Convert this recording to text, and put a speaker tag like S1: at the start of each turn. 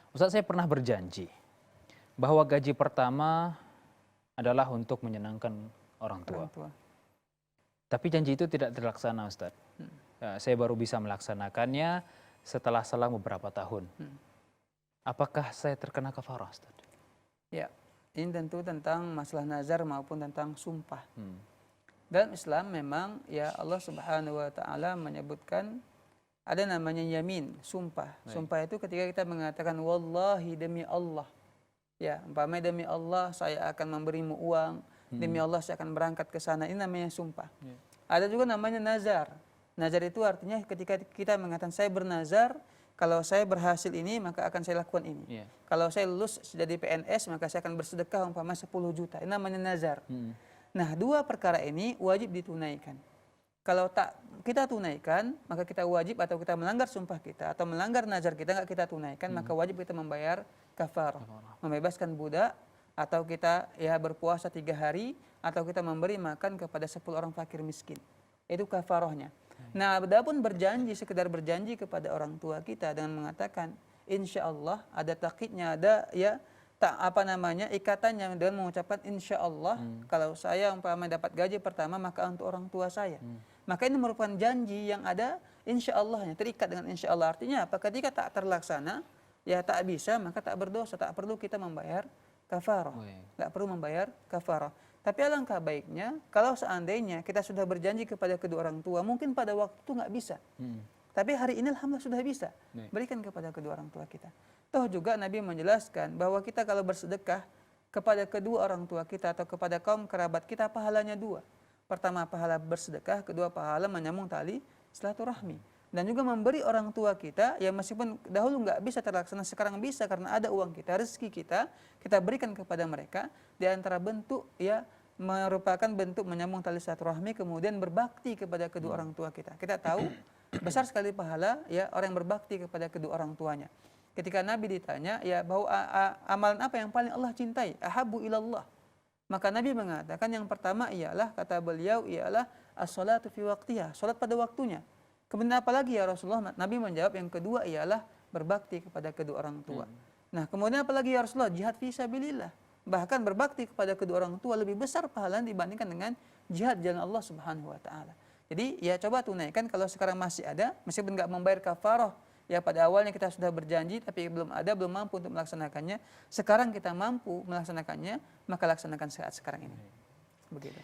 S1: Ustaz, saya pernah berjanji bahwa gaji pertama adalah untuk menyenangkan orang tua.
S2: Orang tua.
S1: Tapi janji itu tidak terlaksana, Ustaz. Saya baru bisa melaksanakannya setelah selang beberapa tahun. Apakah saya terkena kafarah, Ustaz?
S2: Ya, ini tentu tentang masalah nazar maupun tentang sumpah. Dalam Islam memang ya Allah Subhanahu wa taala menyebutkan ada namanya yamin, sumpah.
S1: Baik.
S2: Sumpah itu ketika kita mengatakan wallahi demi Allah. Ya, umpamanya demi Allah saya akan memberimu uang, demi Allah saya akan berangkat ke sana. Ini namanya sumpah. Ada juga namanya nazar. Nazar itu artinya ketika kita mengatakan saya bernazar, kalau saya berhasil ini maka akan saya lakukan ini. Kalau saya lulus jadi PNS maka saya akan bersedekah umpama 10 juta. Ini namanya nazar. Nah, dua perkara ini wajib ditunaikan. Kalau tak kita tunaikan, maka kita wajib atau kita melanggar sumpah kita atau melanggar nazar kita nggak kita tunaikan, maka wajib kita membayar kafarah, membebaskan budak, atau kita ya berpuasa 3 hari, atau kita memberi makan kepada 10 orang fakir miskin. Itu kafarahnya. Nah, adapun berjanji, sekedar berjanji kepada orang tua kita dengan mengatakan insya Allah, ada takkidnya, ada ya tak apa namanya ikatannya dengan mengucapkan insya Allah kalau saya umpamanya dapat gaji pertama maka untuk orang tua saya. Maka ini merupakan janji yang ada insya Allahnya, terikat dengan insya Allah. Artinya apa? Ketika tak terlaksana, ya tak bisa, maka tak berdosa, tak perlu kita membayar kafarah. Tak perlu membayar kafarah. Tapi alangkah baiknya kalau seandainya kita sudah berjanji kepada kedua orang tua, mungkin pada waktu itu nggak bisa. Tapi hari ini alhamdulillah sudah bisa. Berikan kepada kedua orang tua kita. Toh juga Nabi menjelaskan bahwa kita kalau bersedekah kepada kedua orang tua kita atau kepada kaum kerabat kita, pahalanya 2. Pertama pahala bersedekah, kedua pahala menyambung tali silaturahmi. Dan juga memberi orang tua kita, ya meskipun dahulu nggak bisa terlaksana, sekarang bisa karena ada uang kita, rezeki kita berikan kepada mereka. Di antara bentuk ya merupakan bentuk menyambung tali silaturahmi, kemudian berbakti kepada kedua orang tua kita. Kita tahu besar sekali pahala ya orang yang berbakti kepada kedua orang tuanya. Ketika Nabi ditanya ya bahwa amalan apa yang paling Allah cintai, ahabbu ilallah, maka Nabi mengatakan yang pertama ialah, kata beliau, ialah as-salatu fi waqtiha, salat pada waktunya. Kemudian apa lagi ya Rasulullah? Nabi menjawab yang kedua ialah berbakti kepada kedua orang tua. Nah, kemudian apa lagi ya Rasulullah? Jihad fi sabilillah. Bahkan berbakti kepada kedua orang tua lebih besar pahalanya dibandingkan dengan jihad jalan Allah Subhanahu wa taala. Jadi ya coba tunaikan kalau sekarang masih ada, meskipun nggak membayar kafarah. Ya pada awalnya kita sudah berjanji tapi belum mampu untuk melaksanakannya. Sekarang kita mampu melaksanakannya, maka laksanakan saat sekarang ini. Begitu.